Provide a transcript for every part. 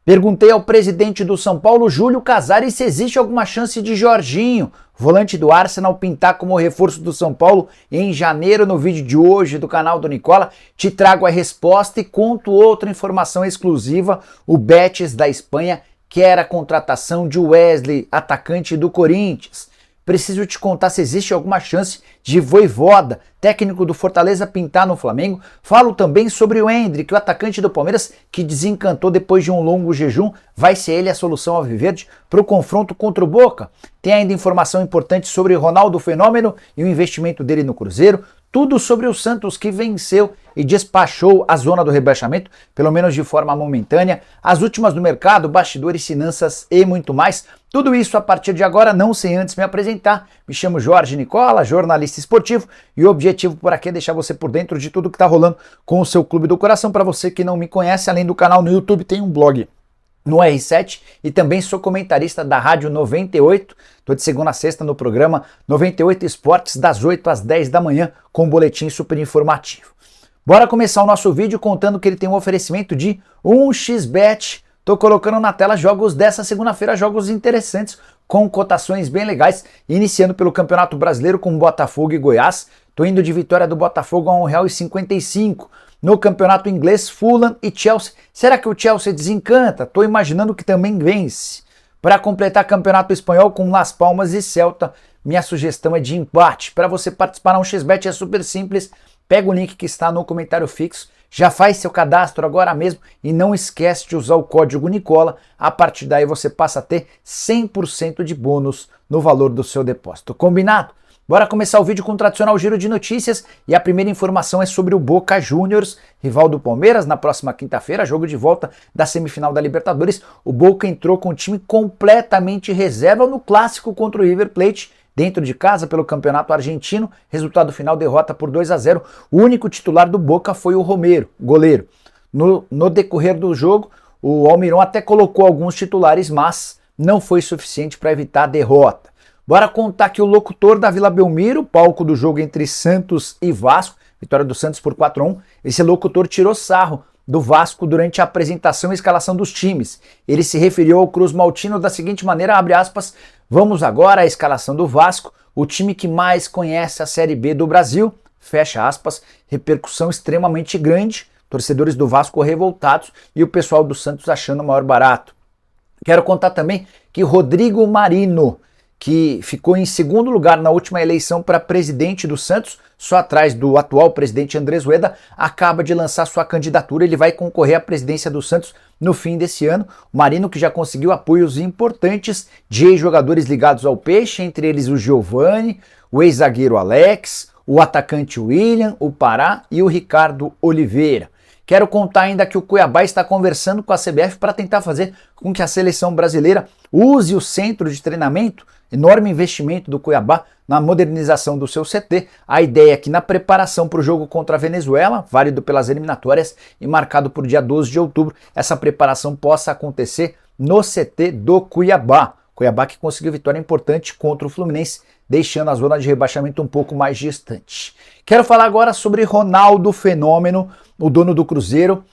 Perguntei ao presidente do São Paulo, Júlio Casares, se existe alguma chance de Jorginho, volante do Arsenal, pintar como reforço do São Paulo em janeiro. No vídeo de hoje do canal do Nicola, te trago a resposta e conto outra informação exclusiva. O Betis da Espanha quer a contratação de Wesley, atacante do Corinthians. Preciso te contar se existe alguma chance de Vojvoda, técnico do Fortaleza, pintar no Flamengo. Falo também sobre o Endrick, o atacante do Palmeiras, que desencantou depois de um longo jejum. Vai ser ele a solução alviverde para o confronto contra o Boca. Tem ainda informação importante sobre Ronaldo Fenômeno e o investimento dele no Cruzeiro. Tudo sobre o Santos, que venceu e despachou a zona do rebaixamento, pelo menos de forma momentânea. As últimas do mercado, bastidores, finanças e muito mais. Tudo isso a partir de agora, não sem antes me apresentar. Me chamo Jorge Nicola, jornalista esportivo, e o objetivo por aqui é deixar você por dentro de tudo que está rolando com o seu clube do coração. Para você que não me conhece, além do canal no YouTube, tem um blog no R7 e também sou comentarista da Rádio 98. Estou de segunda a sexta no programa 98 Esportes, das 8 às 10 da manhã, com um boletim super informativo. Bora começar o nosso vídeo contando que ele tem um oferecimento de 1xBet. Estou colocando na tela jogos dessa segunda-feira, jogos interessantes, com cotações bem legais, iniciando pelo Campeonato Brasileiro com Botafogo e Goiás. Estou indo de vitória do Botafogo a R$ 1,55. No Campeonato Inglês, Fulham e Chelsea. Será que o Chelsea desencanta? Estou imaginando que também vence. Para completar Campeonato Espanhol com Las Palmas e Celta, minha sugestão é de empate. Para você participar no 1xBet é super simples. Pega o link que está no comentário fixo, já faz seu cadastro agora mesmo e não esquece de usar o código Nicola. A partir daí você passa a ter 100% de bônus no valor do seu depósito. Combinado? Bora começar o vídeo com o tradicional giro de notícias, e a primeira informação é sobre o Boca Juniors, rival do Palmeiras, na próxima quinta-feira, jogo de volta da semifinal da Libertadores. O Boca entrou com um time completamente reserva no clássico contra o River Plate, dentro de casa pelo Campeonato Argentino. Resultado final, derrota por 2-0. O único titular do Boca foi o Romero, goleiro. No decorrer do jogo, o Almirón até colocou alguns titulares, mas não foi suficiente para evitar a derrota. Bora contar que o locutor da Vila Belmiro, palco do jogo entre Santos e Vasco, vitória do Santos por 4-1, esse locutor tirou sarro do Vasco durante a apresentação e escalação dos times. Ele se referiu ao Cruz Maltino da seguinte maneira, abre aspas, vamos agora à escalação do Vasco, o time que mais conhece a Série B do Brasil, fecha aspas, repercussão extremamente grande, torcedores do Vasco revoltados e o pessoal do Santos achando o maior barato. Quero contar também que Rodrigo Marino, que ficou em segundo lugar na última eleição para presidente do Santos, só atrás do atual presidente Andrés Rueda, acaba de lançar sua candidatura. Ele vai concorrer à presidência do Santos no fim desse ano. O Marino, que já conseguiu apoios importantes de ex-jogadores ligados ao Peixe, entre eles o Giovani, o ex-zagueiro Alex, o atacante William, o Pará e o Ricardo Oliveira. Quero contar ainda que o Cuiabá está conversando com a CBF para tentar fazer com que a seleção brasileira use o centro de treinamento, enorme investimento do Cuiabá na modernização do seu CT. A ideia é que na preparação para o jogo contra a Venezuela, válido pelas eliminatórias e marcado por dia 12 de outubro, essa preparação possa acontecer no CT do Cuiabá. Cuiabá que conseguiu vitória importante contra o Fluminense, deixando a zona de rebaixamento um pouco mais distante. Quero falar agora sobre Ronaldo Fenômeno, o dono do Cruzeiro.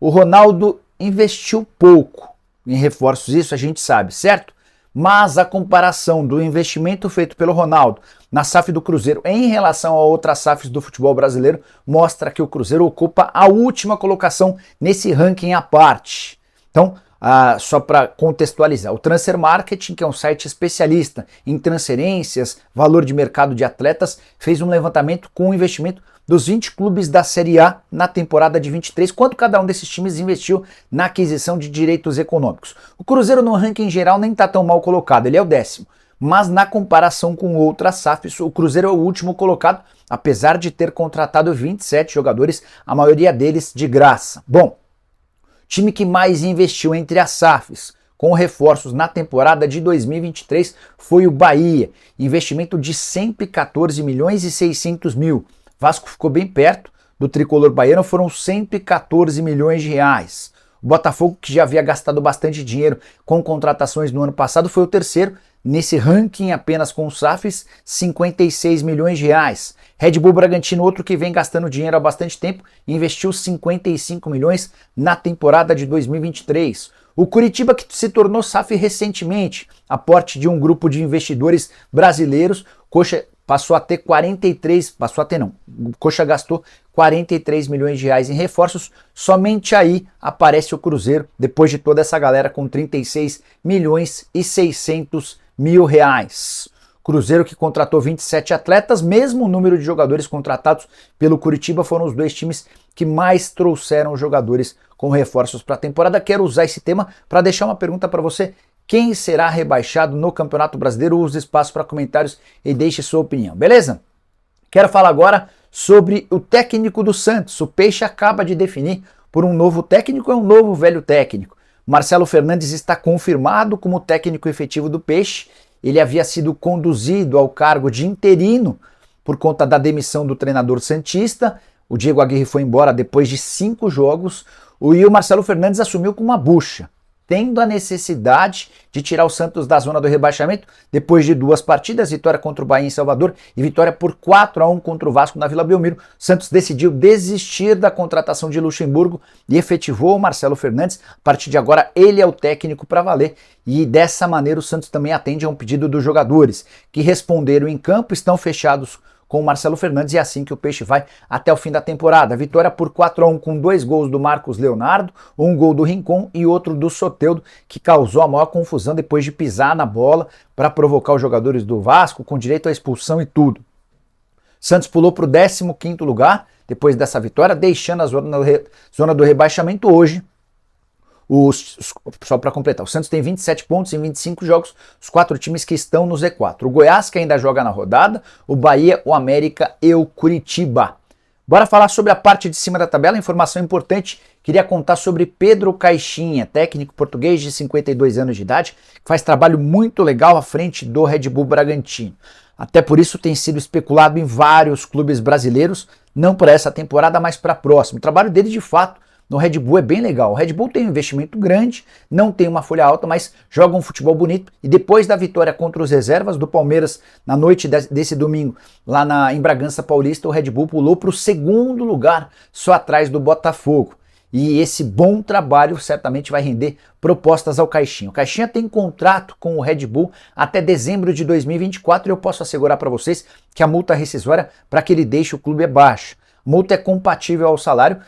O Ronaldo investiu pouco em reforços, isso a gente sabe, certo? Mas a comparação do investimento feito pelo Ronaldo na SAF do Cruzeiro em relação a outras SAFs do futebol brasileiro mostra que o Cruzeiro ocupa a última colocação nesse ranking à parte. Então, só para contextualizar, o Transfer Marketing, que é um site especialista em transferências, valor de mercado de atletas, fez um levantamento com o investimento dos 20 clubes da Série A na temporada de 23, quanto cada um desses times investiu na aquisição de direitos econômicos. O Cruzeiro no ranking geral nem está tão mal colocado, ele é o 10º, mas na comparação com outras SAFs, o Cruzeiro é o último colocado, apesar de ter contratado 27 jogadores, a maioria deles de graça. Bom, time que mais investiu entre as SAFs com reforços na temporada de 2023 foi o Bahia, investimento de 114 milhões e 600 mil. Vasco ficou bem perto do tricolor baiano, foram 114 milhões de reais. O Botafogo, que já havia gastado bastante dinheiro com contratações no ano passado, foi o terceiro nesse ranking apenas com os SAFs, 56 milhões de reais. Red Bull Bragantino, outro que vem gastando dinheiro há bastante tempo, investiu 55 milhões na temporada de 2023. O Curitiba, que se tornou SAF recentemente, aporte de um grupo de investidores brasileiros, Coxa passou a ter 43, o Coxa gastou 43 milhões de reais em reforços, somente aí aparece o Cruzeiro, depois de toda essa galera com 36 milhões e 600 mil reais. Cruzeiro que contratou 27 atletas, mesmo o número de jogadores contratados pelo Curitiba foram os dois times que mais trouxeram jogadores com reforços para a temporada. Quero usar esse tema para deixar uma pergunta para você. Quem será rebaixado no Campeonato Brasileiro? Use espaço para comentários e deixe sua opinião, beleza? Quero falar agora sobre o técnico do Santos. O Peixe acaba de definir por um novo técnico, é um novo velho técnico. Marcelo Fernandes está confirmado como técnico efetivo do Peixe. Ele havia sido conduzido ao cargo de interino por conta da demissão do treinador santista. O Diego Aguirre foi embora depois de 5 jogos. E o Marcelo Fernandes assumiu com uma bucha, tendo a necessidade de tirar o Santos da zona do rebaixamento depois de 2 partidas, vitória contra o Bahia em Salvador e vitória por 4-1 contra o Vasco na Vila Belmiro. O Santos decidiu desistir da contratação de Luxemburgo e efetivou o Marcelo Fernandes. A partir de agora ele é o técnico para valer e dessa maneira o Santos também atende a um pedido dos jogadores que responderam em campo, estão fechados com o Marcelo Fernandes, e é assim que o Peixe vai até o fim da temporada. Vitória por 4-1 com 2 gols do Marcos Leonardo, um gol do Rincon e outro do Soteldo, que causou a maior confusão depois de pisar na bola para provocar os jogadores do Vasco, com direito à expulsão e tudo. Santos pulou para o 15º lugar depois dessa vitória, deixando a zona do rebaixamento hoje. Só para completar, o Santos tem 27 pontos em 25 jogos, os 4 times que estão no Z4. O Goiás, que ainda joga na rodada, o Bahia, o América e o Curitiba. Bora falar sobre a parte de cima da tabela, informação importante, queria contar sobre Pedro Caixinha, técnico português de 52 anos de idade, que faz trabalho muito legal à frente do Red Bull Bragantino. Até por isso tem sido especulado em vários clubes brasileiros, não para essa temporada, mas para a próxima. O trabalho dele, de fato, no Red Bull é bem legal. O Red Bull tem um investimento grande, não tem uma folha alta, mas joga um futebol bonito. E depois da vitória contra os reservas do Palmeiras na noite desse domingo, lá em Bragança Paulista, o Red Bull pulou para o 2º lugar, só atrás do Botafogo. E esse bom trabalho certamente vai render propostas ao Caixinha. O Caixinha tem contrato com o Red Bull até dezembro de 2024 e eu posso assegurar para vocês que a multa rescisória para que ele deixe o clube é baixa. Multa é compatível ao salário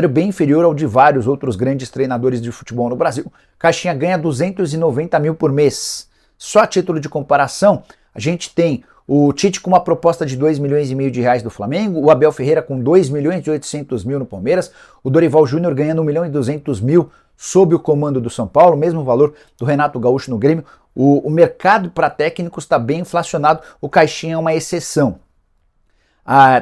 bem inferior ao de vários outros grandes treinadores de futebol no Brasil. Caixinha ganha 290 mil por mês. Só a título de comparação, a gente tem o Tite com uma proposta de 2,5 milhões de reais do Flamengo, o Abel Ferreira com 2 milhões e 800 mil no Palmeiras, o Dorival Júnior ganhando 1 milhão e 200 mil sob o comando do São Paulo, mesmo valor do Renato Gaúcho no Grêmio. O mercado para técnicos está bem inflacionado, o Caixinha é uma exceção.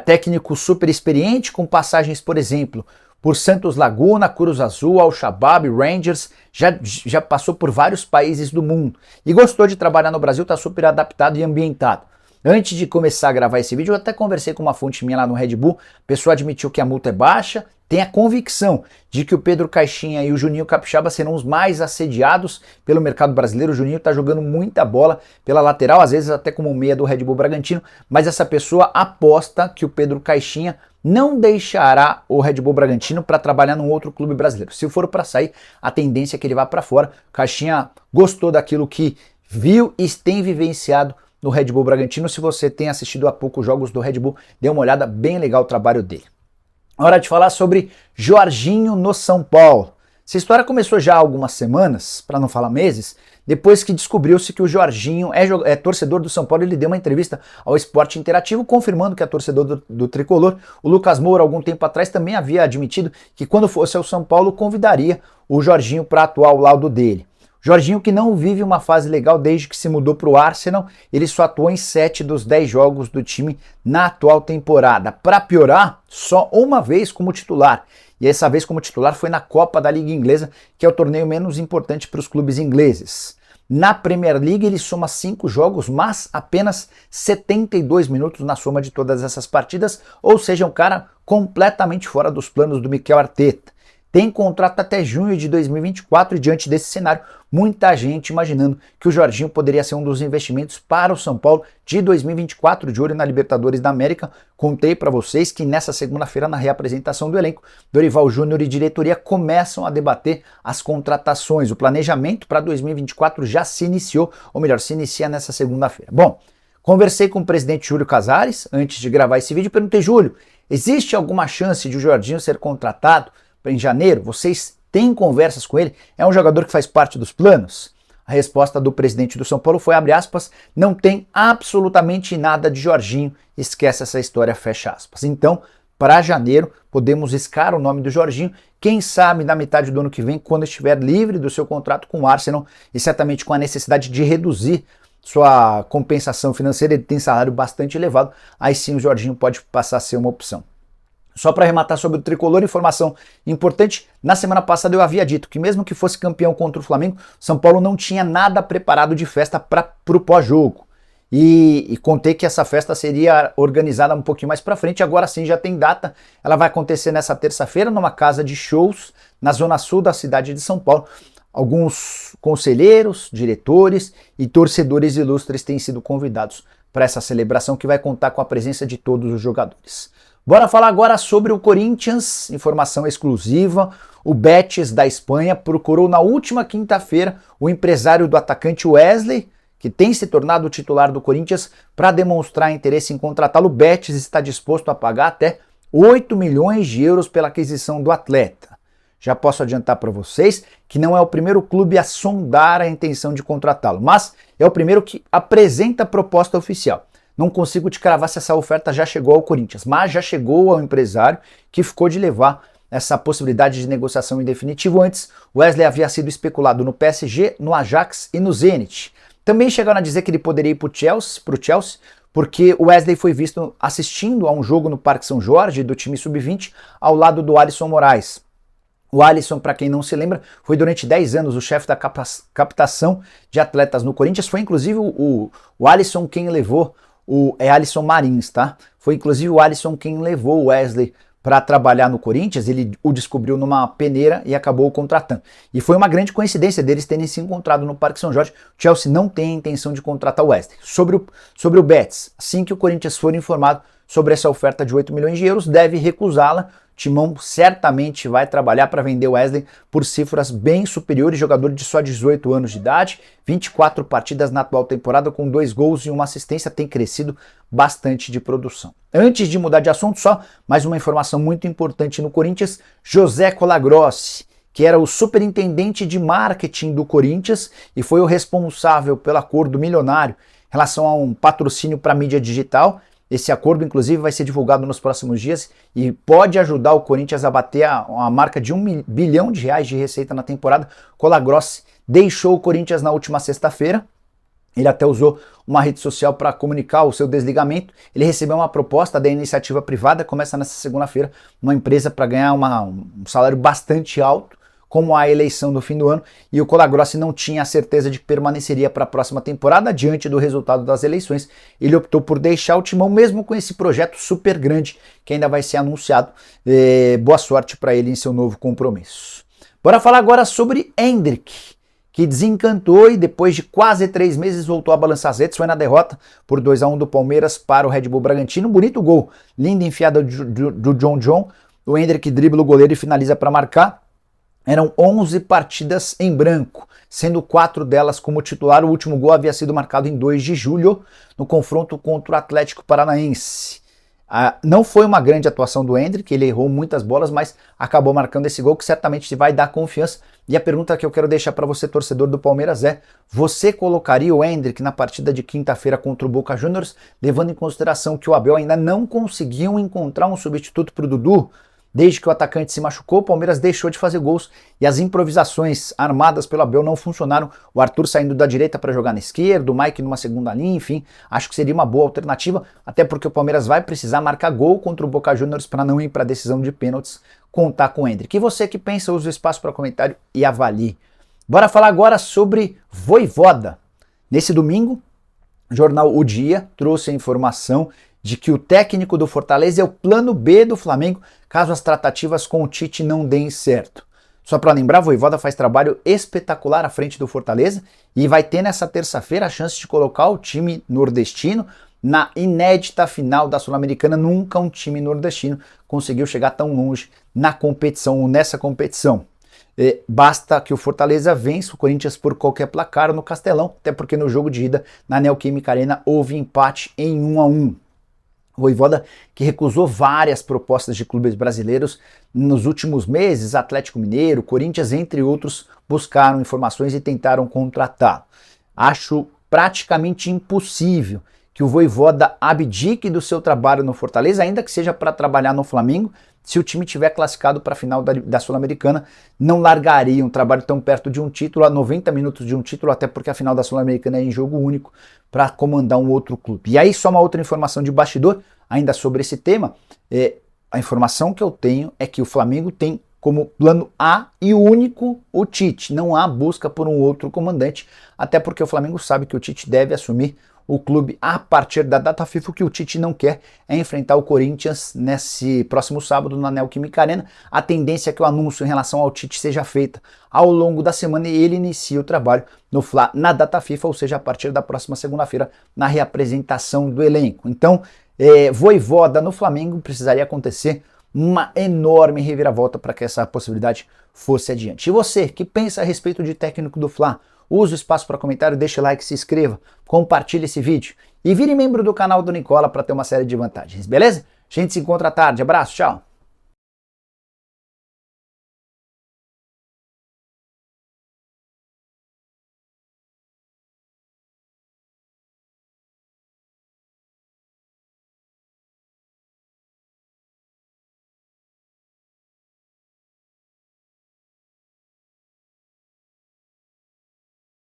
Técnico super experiente, com passagens, por exemplo, por Santos Laguna, Cruz Azul, Al-Shabaab, Rangers, já passou por vários países do mundo e gostou de trabalhar no Brasil, está super adaptado e ambientado. Antes de começar a gravar esse vídeo, eu até conversei com uma fonte minha lá no Red Bull, a pessoa admitiu que a multa é baixa, tem a convicção de que o Pedro Caixinha e o Juninho Capixaba serão os mais assediados pelo mercado brasileiro. O Juninho está jogando muita bola pela lateral, às vezes até como meia do Red Bull Bragantino, mas essa pessoa aposta que o Pedro Caixinha não deixará o Red Bull Bragantino para trabalhar num outro clube brasileiro. Se for para sair, a tendência é que ele vá para fora. Caixinha gostou daquilo que viu e tem vivenciado no Red Bull Bragantino. Se você tem assistido há pouco jogos do Red Bull, dê uma olhada, bem legal o trabalho dele. Hora de falar sobre Jorginho no São Paulo. Essa história começou já há algumas semanas, para não falar meses, depois que descobriu-se que o Jorginho é torcedor do São Paulo. Ele deu uma entrevista ao Esporte Interativo confirmando que é torcedor do Tricolor. O Lucas Moura, algum tempo atrás, também havia admitido que quando fosse ao São Paulo convidaria o Jorginho para atuar ao lado dele. Jorginho, que não vive uma fase legal desde que se mudou para o Arsenal, ele só atuou em 7 dos 10 jogos do time na atual temporada. Para piorar, só uma vez como titular. E essa vez como titular foi na Copa da Liga Inglesa, que é o torneio menos importante para os clubes ingleses. Na Premier League ele soma 5 jogos, mas apenas 72 minutos na soma de todas essas partidas, ou seja, um cara completamente fora dos planos do Mikel Arteta. tem contrato até junho de 2024 e diante desse cenário, muita gente imaginando que o Jorginho poderia ser um dos investimentos para o São Paulo de 2024, de olho na Libertadores da América. Contei para vocês que nessa segunda-feira, na reapresentação do elenco, Dorival Júnior e diretoria começam a debater as contratações. O planejamento para 2024 já se iniciou, ou melhor, se inicia nessa segunda-feira. Bom, conversei com o presidente Júlio Casares antes de gravar esse vídeo e perguntei: Júlio, existe alguma chance de o Jorginho ser contratado em janeiro? Vocês têm conversas com ele? É um jogador que faz parte dos planos? A resposta do presidente do São Paulo foi, abre aspas, não tem absolutamente nada de Jorginho, esquece essa história, fecha aspas. Então, para janeiro, podemos riscar o nome do Jorginho, quem sabe na metade do ano que vem, quando estiver livre do seu contrato com o Arsenal e certamente com a necessidade de reduzir sua compensação financeira, ele tem salário bastante elevado, aí sim o Jorginho pode passar a ser uma opção. Só para arrematar sobre o tricolor, informação importante, na semana passada eu havia dito que mesmo que fosse campeão contra o Flamengo, São Paulo não tinha nada preparado de festa para o pós-jogo. E contei que essa festa seria organizada um pouquinho mais para frente, agora sim já tem data, ela vai acontecer nessa terça-feira numa casa de shows na zona sul da cidade de São Paulo. Alguns conselheiros, diretores e torcedores ilustres têm sido convidados para essa celebração que vai contar com a presença de todos os jogadores. Bora falar agora sobre o Corinthians, informação exclusiva. O Betis da Espanha procurou na última quinta-feira o empresário do atacante Wesley, que tem se tornado o titular do Corinthians, para demonstrar interesse em contratá-lo. O Betis está disposto a pagar até 8 milhões de euros pela aquisição do atleta. Já posso adiantar para vocês que não é o primeiro clube a sondar a intenção de contratá-lo, mas é o primeiro que apresenta a proposta oficial. Não consigo te cravar se essa oferta já chegou ao Corinthians, mas já chegou ao empresário que ficou de levar essa possibilidade de negociação em definitivo. Antes, Wesley havia sido especulado no PSG, no Ajax e no Zenit. Também chegaram a dizer que ele poderia ir para o Chelsea, porque o Wesley foi visto assistindo a um jogo no Parque São Jorge do time sub-20 ao lado do Alisson Moraes. O Alisson, para quem não se lembra, foi durante 10 anos o chefe da captação de atletas no Corinthians. Foi inclusive o Alisson quem levou é Alisson Marins, tá? Foi inclusive o Alisson quem levou o Wesley para trabalhar no Corinthians. Ele o descobriu numa peneira e acabou o contratando. E foi uma grande coincidência deles terem se encontrado no Parque São Jorge. O Chelsea não tem a intenção de contratar o Wesley. Sobre o Betis, assim que o Corinthians for informado sobre essa oferta de 8 milhões de euros, deve recusá-la. Timão certamente vai trabalhar para vender o Wesley por cifras bem superiores, jogador de só 18 anos de idade, 24 partidas na atual temporada com 2 gols e 1 assistência, tem crescido bastante de produção. Antes de mudar de assunto, só mais uma informação muito importante no Corinthians: José Colagrossi, que era o superintendente de marketing do Corinthians e foi o responsável pelo acordo milionário em relação a um patrocínio para mídia digital. Esse acordo, inclusive, vai ser divulgado nos próximos dias e pode ajudar o Corinthians a bater a marca de R$1 bilhão de receita na temporada. Colagrossi deixou o Corinthians na última sexta-feira. Ele até usou uma rede social para comunicar o seu desligamento. Ele recebeu uma proposta da iniciativa privada, começa nessa segunda-feira, uma empresa para ganhar um salário bastante alto, como a eleição do fim do ano, e o Colagrossi não tinha a certeza de que permaneceria para a próxima temporada. Diante do resultado das eleições, ele optou por deixar o Timão, mesmo com esse projeto super grande que ainda vai ser anunciado. Boa sorte para ele em seu novo compromisso. Bora falar agora sobre Endrick, que desencantou e depois de quase 3 meses voltou a balançar as redes. Foi na derrota por 2-1 do Palmeiras para o Red Bull Bragantino. Um bonito gol, linda enfiada do John. O Endrick dribla o goleiro e finaliza para marcar. Eram 11 partidas em branco, sendo 4 delas como titular. O último gol havia sido marcado em 2 de julho, no confronto contra o Atlético Paranaense. Não foi uma grande atuação do Endrick, ele errou muitas bolas, mas acabou marcando esse gol que certamente vai dar confiança. E a pergunta que eu quero deixar para você, torcedor do Palmeiras, é: você colocaria o Endrick na partida de quinta-feira contra o Boca Juniors, levando em consideração que o Abel ainda não conseguiu encontrar um substituto para o Dudu? Desde que o atacante se machucou, o Palmeiras deixou de fazer gols e as improvisações armadas pelo Abel não funcionaram. O Arthur saindo da direita para jogar na esquerda, o Mike numa segunda linha, enfim, acho que seria uma boa alternativa, até porque o Palmeiras vai precisar marcar gol contra o Boca Juniors para não ir para a decisão de pênaltis, contar com o Endrick. E você que pensa, use o espaço para comentário e avalie. Bora falar agora sobre Vojvoda. Nesse domingo, o jornal O Dia trouxe a informação de que o técnico do Fortaleza é o plano B do Flamengo caso as tratativas com o Tite não deem certo. Só para lembrar, Vojvoda faz trabalho espetacular à frente do Fortaleza e vai ter nessa terça-feira a chance de colocar o time nordestino na inédita final da Sul-Americana. Nunca um time nordestino conseguiu chegar tão longe na competição ou nessa competição. Basta que o Fortaleza vença o Corinthians por qualquer placar no Castelão, até porque no jogo de ida na Neoquímica Arena houve empate em 1-1. Vojvoda, que recusou várias propostas de clubes brasileiros nos últimos meses, Atlético Mineiro, Corinthians, entre outros, buscaram informações e tentaram contratá-lo. Acho praticamente impossível que o Vojvoda abdique do seu trabalho no Fortaleza, ainda que seja para trabalhar no Flamengo. Se o time tiver classificado para a final da Sul-Americana, não largaria um trabalho tão perto de um título, a 90 minutos de um título, até porque a final da Sul-Americana é em jogo único, para comandar um outro clube. E aí só uma outra informação de bastidor, ainda sobre esse tema, a informação que eu tenho é que o Flamengo tem como plano A e único o Tite, não há busca por um outro comandante, até porque o Flamengo sabe que o Tite deve assumir o clube a partir da data FIFA. O que o Tite não quer é enfrentar o Corinthians nesse próximo sábado na Neoquímica Arena. A tendência é que o anúncio em relação ao Tite seja feita ao longo da semana e ele inicie o trabalho no Fla na data FIFA, ou seja, a partir da próxima segunda-feira, na reapresentação do elenco. Então, Vojvoda no Flamengo precisaria acontecer uma enorme reviravolta para que essa possibilidade fosse adiante. E você, que pensa a respeito de técnico do Fla? Use o espaço para comentário, deixe o like, se inscreva, compartilhe esse vídeo e vire membro do canal do Nicola para ter uma série de vantagens, beleza? A gente se encontra à tarde, abraço, tchau!